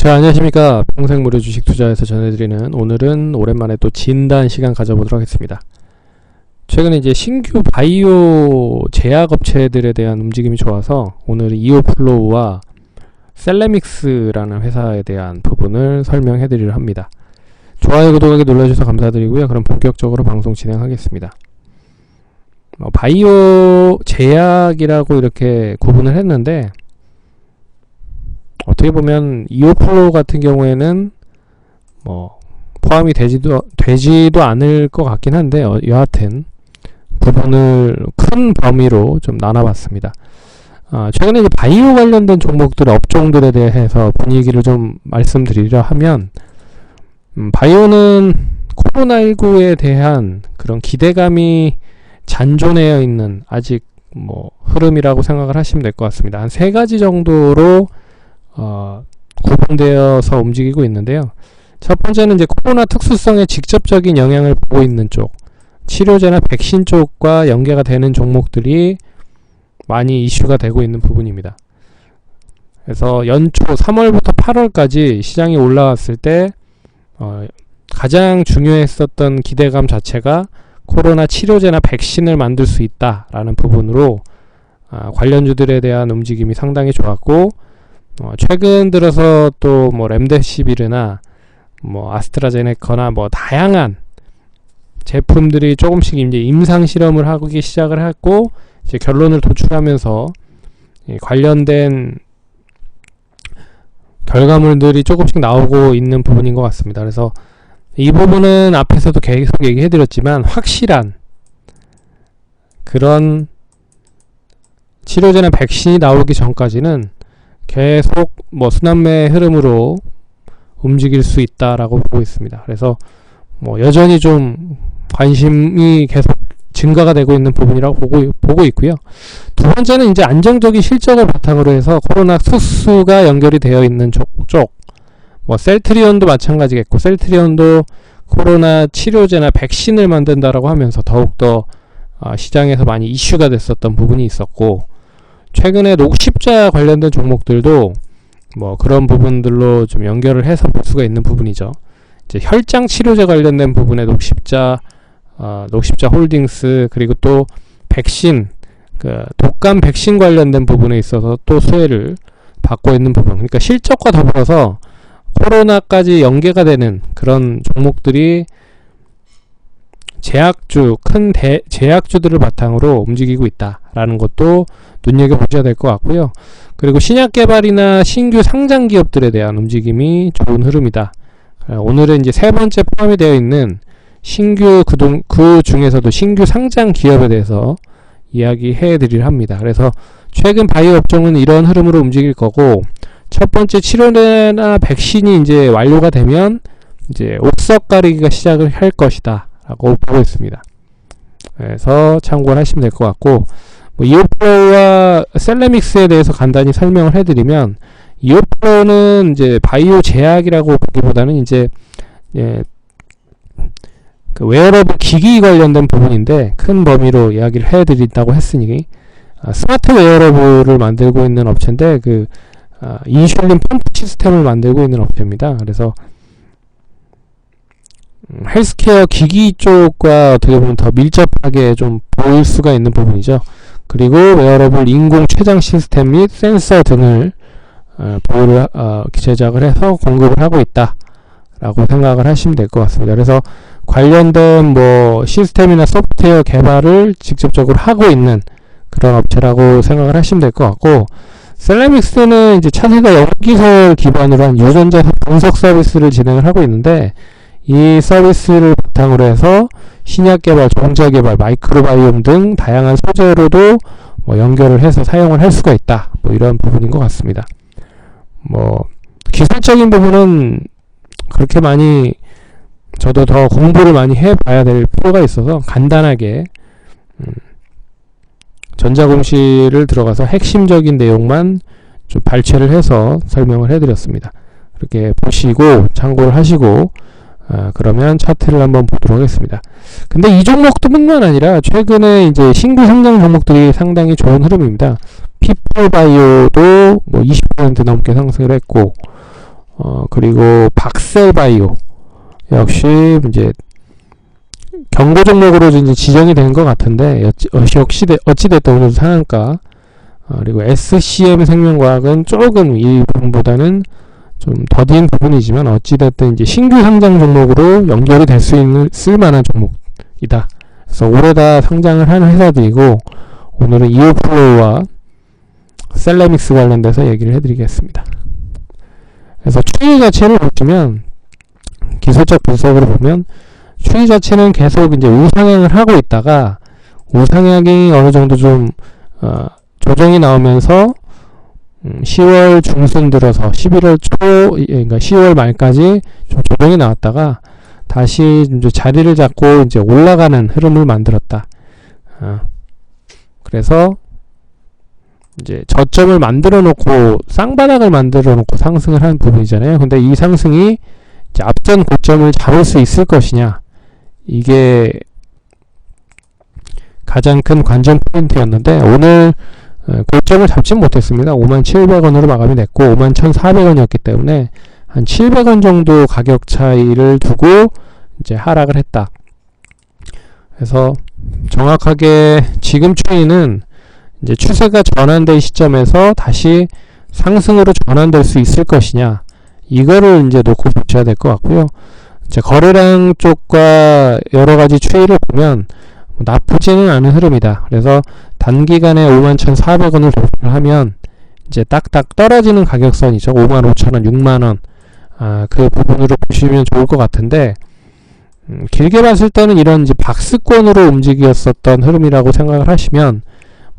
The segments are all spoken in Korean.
자, 안녕하십니까. 평생 무료 주식 투자에서 전해드리는, 오늘은 오랜만에 또 진단 시간 가져보도록 하겠습니다. 최근에 이제 신규 바이오 제약업체들에 대한 움직임이 좋아서 오늘은 이오플로우와 셀레믹스라는 회사에 대한 부분을 설명해드리려 합니다. 좋아요, 구독하기 눌러주셔서 감사드리고요. 그럼 본격적으로 방송 진행하겠습니다. 바이오 제약이라고 이렇게 구분을 했는데, 어떻게 보면 이오플로우 같은 경우에는 포함이 되지도 않을 것 같긴 한데, 여하튼 부분을 큰 범위로 좀 나눠봤습니다. 최근에 이제 바이오 관련된 종목들의 업종들에 대해서 분위기를 좀 말씀드리려 하면, 바이오는 코로나19에 대한 그런 기대감이 잔존해 있는 아직 흐름이라고 생각을 하시면 될 것 같습니다. 한 세 가지 정도로 구분되어서 움직이고 있는데요. 첫 번째는 이제 코로나 특수성에 직접적인 영향을 보고 있는 쪽, 치료제나 백신 쪽과 연계가 되는 종목들이 많이 이슈가 되고 있는 부분입니다. 그래서 연초 3월부터 8월까지 시장이 올라왔을 때 가장 중요했었던 기대감 자체가 코로나 치료제나 백신을 만들 수 있다라는 부분으로 관련주들에 대한 움직임이 상당히 좋았고, 최근 들어서 또 렘데시비르나 아스트라제네카나 다양한 제품들이 조금씩 이제 임상 실험을 하기 시작을 했고, 이제 결론을 도출하면서 관련된 결과물들이 조금씩 나오고 있는 부분인 것 같습니다. 그래서 이 부분은 앞에서도 계속 얘기해드렸지만, 확실한 그런 치료제나 백신이 나오기 전까지는 계속 순환매 흐름으로 움직일 수 있다라고 보고 있습니다. 그래서 여전히 좀 관심이 계속 증가가 되고 있는 부분이라고 보고 있고요. 두 번째는 이제 안정적인 실적을 바탕으로 해서 코로나 특수가 연결이 되어 있는 쪽, 셀트리온도 마찬가지겠고, 셀트리온도 코로나 치료제나 백신을 만든다라고 하면서 더욱더 시장에서 많이 이슈가 됐었던 부분이 있었고, 최근에 녹십자 관련된 종목들도 그런 부분들로 좀 연결을 해서 볼 수가 있는 부분이죠. 이제 혈장 치료제 관련된 부분에 녹십자 홀딩스, 그리고 또 백신, 독감 백신 관련된 부분에 있어서 또 수혜를 받고 있는 부분. 그러니까 실적과 더불어서 코로나까지 연계가 되는 그런 종목들이 큰 제약주들을 바탕으로 움직이고 있다라는 것도 눈여겨보셔야 될 것 같고요. 그리고 신약 개발이나 신규 상장 기업들에 대한 움직임이 좋은 흐름이다. 오늘은 이제 세 번째 포함이 되어 있는 그 중에서도 신규 상장 기업에 대해서 이야기해 드리려 합니다. 그래서 최근 바이오 업종은 이런 흐름으로 움직일 거고, 첫 번째 치료제나 백신이 이제 완료가 되면 이제 옥석 가리기가 시작을 할 것이다 라고 보고 있습니다. 그래서 참고를 하시면 될 것 같고, 이오플로우와 셀레믹스에 대해서 간단히 설명을 해드리면, 이오플로우는 이제 바이오 제약이라고 보기보다는 이제 그 웨어러블 기기 관련된 부분인데, 큰 범위로 이야기를 해드린다고 했으니 스마트 웨어러블을 만들고 있는 업체인데, 인슐린 펌프 시스템을 만들고 있는 업체입니다. 그래서 헬스케어 기기 쪽과 어떻게 보면 더 밀접하게 좀 볼 수가 있는 부분이죠. 그리고 웨어러블 인공 췌장 시스템 및 센서 등을 제작을 해서 공급을 하고 있다 라고 생각을 하시면 될 것 같습니다. 그래서 관련된 시스템이나 소프트웨어 개발을 직접적으로 하고 있는 그런 업체라고 생각을 하시면 될 것 같고, 셀레믹스는 이제 차세대 연기설 기반으로 한 유전자 분석 서비스를 진행을 하고 있는데, 이 서비스를 바탕으로 해서 신약 개발, 종자 개발, 마이크로바이옴 등 다양한 소재로도 연결을 해서 사용을 할 수가 있다. 이런 부분인 것 같습니다. 기술적인 부분은 그렇게 많이 저도 더 공부를 많이 해봐야 될 필요가 있어서 간단하게 전자공시를 들어가서 핵심적인 내용만 좀 발췌를 해서 설명을 해드렸습니다. 그렇게 보시고 참고를 하시고 그러면 차트를 한번 보도록 하겠습니다. 근데 이 종목도 뿐만 아니라 최근에 이제 신규 상장 종목들이 상당히 좋은 흐름입니다. 피플바이오도 20% 넘게 상승을 했고, 그리고 박셀바이오 역시 이제 경고 종목으로 이제 지정이 된 것 같은데 어찌됐든 오늘 상한가. 그리고 SCM 생명과학은 조금 이 부분보다는 좀 더딘 부분이지만 어찌됐든 이제 신규 상장 종목으로 연결이 될 수 있는 쓸만한 종목이다. 그래서 올해 다 상장을 하는 회사들이고 오늘은 이오플로우와 셀레믹스 관련돼서 얘기를 해드리겠습니다. 그래서 추이 자체를 보시면 기술적 분석으로 보면 추이 자체는 계속 이제 우상향을 하고 있다가 우상향이 어느 정도 좀 조정이 나오면서 10월 중순 들어서 11월 초, 그러니까 10월 말까지 좀 조정이 나왔다가 다시 이제 자리를 잡고 이제 올라가는 흐름을 만들었다. 그래서 이제 저점을 만들어 놓고 쌍바닥을 만들어 놓고 상승을 한 부분이잖아요. 근데 이 상승이 이제 앞전 고점을 잡을 수 있을 것이냐, 이게 가장 큰 관전 포인트였는데 오늘 고점을 잡지 못했습니다. 57,700원으로 마감이 됐고 51,400원이었기 때문에 한 700원 정도 가격 차이를 두고 이제 하락을 했다. 그래서 정확하게 지금 추이는 이제 추세가 전환된 시점에서 다시 상승으로 전환될 수 있을 것이냐, 이거를 이제 놓고 보셔야 될 것 같고요. 이제 거래량 쪽과 여러 가지 추이를 보면 나쁘지는 않은 흐름이다. 그래서 단기간에 51,400원을 돌파를 하면 이제 딱딱 떨어지는 가격선이죠. 55,000원, 6만원. 그 부분으로 보시면 좋을 것 같은데, 길게 봤을 때는 이런 이제 박스권으로 움직였었던 흐름이라고 생각을 하시면,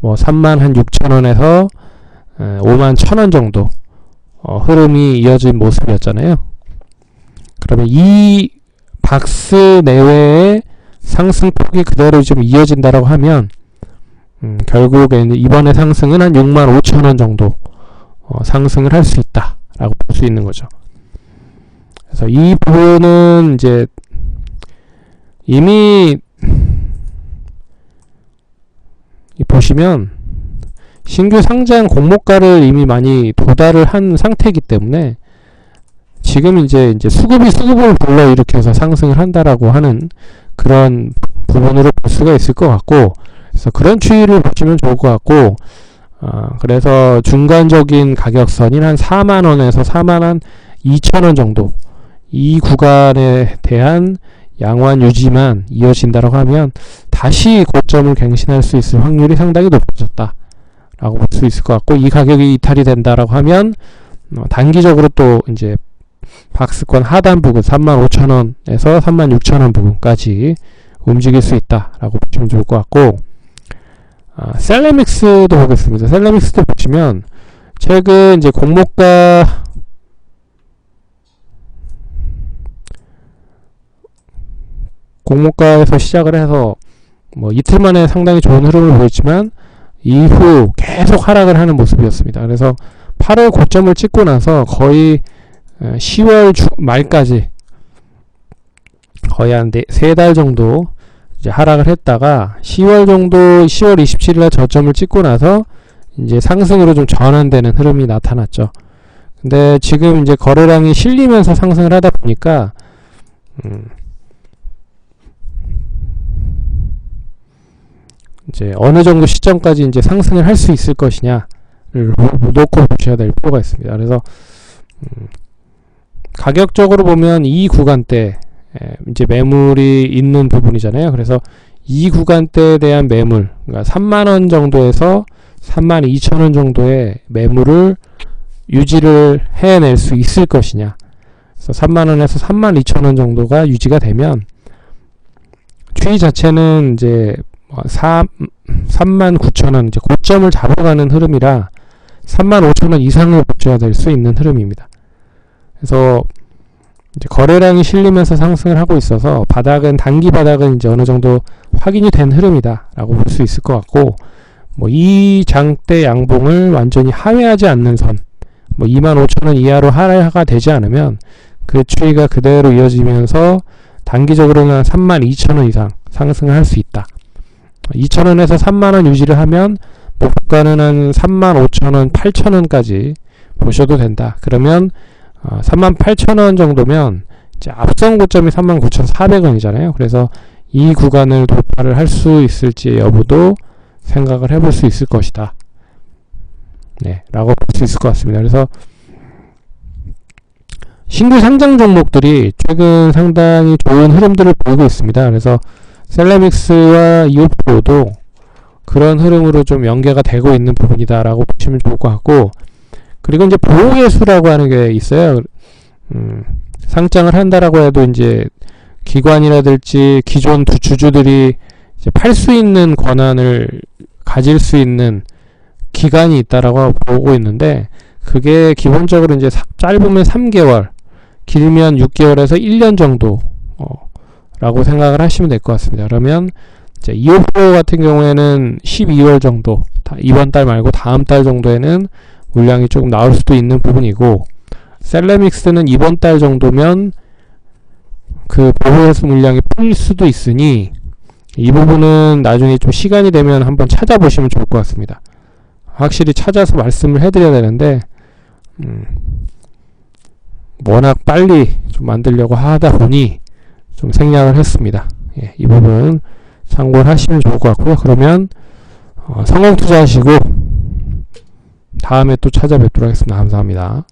뭐 36,000원에서 51,000원 정도 흐름이 이어진 모습이었잖아요. 그러면 이 박스 내외의 상승폭이 그대로 좀 이어진다라고 하면 결국에 이번에 상승은 한 65,000원 정도 상승을 할 수 있다 라고 볼 수 있는 거죠. 그래서 이 부분은 이제 이미 보시면 신규 상장 공모가를 이미 많이 도달을 한 상태이기 때문에 지금 이제 수급이 수급을 불러일으켜서 상승을 한다라고 하는 그런 부분으로 볼 수가 있을 것 같고, 그래서 그런 추이를 보시면 좋을 것 같고, 그래서 중간적인 가격선인 한 4만원에서 42,000원 정도, 이 구간에 대한 양호한 유지만 이어진다라고 하면 다시 고점을 갱신할 수 있을 확률이 상당히 높아졌다 라고 볼 수 있을 것 같고, 이 가격이 이탈이 된다라고 하면 단기적으로 또 이제 박스권 하단 부분 35,000원에서 36,000원 부분까지 움직일 수 있다라고 보시면 좋을 것 같고, 셀레믹스도 보겠습니다. 셀레믹스도 보시면 최근 이제 공모가에서 시작을 해서 뭐 이틀 만에 상당히 좋은 흐름을 보였지만 이후 계속 하락을 하는 모습이었습니다. 그래서 8월 고점을 찍고 나서 거의 10월 말까지 거의 한 3달 정도 이제 하락을 했다가 10월 27일에 저점을 찍고 나서 이제 상승으로 좀 전환되는 흐름이 나타났죠. 근데 지금 이제 거래량이 실리면서 상승을 하다 보니까 이제 어느 정도 시점까지 이제 상승을 할 수 있을 것이냐를 놓고 보셔야 될 필요가 있습니다. 그래서 가격적으로 보면 이 구간대 이제 매물이 있는 부분이잖아요. 그래서 이 구간대에 대한 매물, 그러니까 3만원 정도에서 32,000원 정도의 매물을 유지를 해낼 수 있을 것이냐. 그래서 3만원에서 32,000원 정도가 유지가 되면 추이 자체는 이제 39,000원 이제 고점을 잡아가는 흐름이라 35,000원 이상을 보셔야 될 수 있는 흐름입니다. 그래서 이제 거래량이 실리면서 상승을 하고 있어서 단기 바닥은 이제 어느 정도 확인이 된 흐름이다라고 볼 수 있을 것 같고, 뭐 이 장대 양봉을 완전히 하회하지 않는 선, 뭐 25,000원 이하로 하회가 되지 않으면 그 추이가 그대로 이어지면서 단기적으로는 32,000원 이상 상승을 할 수 있다. 2,000원에서 3만원 유지를 하면 목표가는 한 35,000원, 8,000원까지 보셔도 된다. 그러면 38,000원 정도면 이제 앞선 고점이 39,400원이잖아요. 그래서 이 구간을 돌파를 할 수 있을지 여부도 생각을 해볼 수 있을 것이다. 네, 라고 볼 수 있을 것 같습니다. 그래서 신규 상장 종목들이 최근 상당히 좋은 흐름들을 보이고 있습니다. 그래서 셀레믹스와 이오프로도 그런 흐름으로 좀 연계가 되고 있는 부분이다라고 보시면 좋을 것 같고, 그리고 이제 보호예수라고 하는 게 있어요. 상장을 한다라고 해도 이제 기관이라든지 기존 주주들이 이제 팔 수 있는 권한을 가질 수 있는 기간이 있다라고 보고 있는데, 그게 기본적으로 이제 짧으면 3개월, 길면 6개월에서 1년 정도 라고 생각을 하시면 될 것 같습니다. 그러면 이제 2호프로 같은 경우에는 12월 정도, 이번 달 말고 다음 달 정도에는 물량이 조금 나올 수도 있는 부분이고, 셀레믹스는 이번 달 정도면 그 보호해수 물량이 풀릴 수도 있으니 이 부분은 나중에 좀 시간이 되면 한번 찾아보시면 좋을 것 같습니다. 확실히 찾아서 말씀을 해드려야 되는데 워낙 빨리 좀 만들려고 하다 보니 좀 생략을 했습니다. 예, 이 부분 참고를 하시면 좋을 것 같고요. 그러면 성공 투자하시고 다음에 또 찾아뵙도록 하겠습니다. 감사합니다.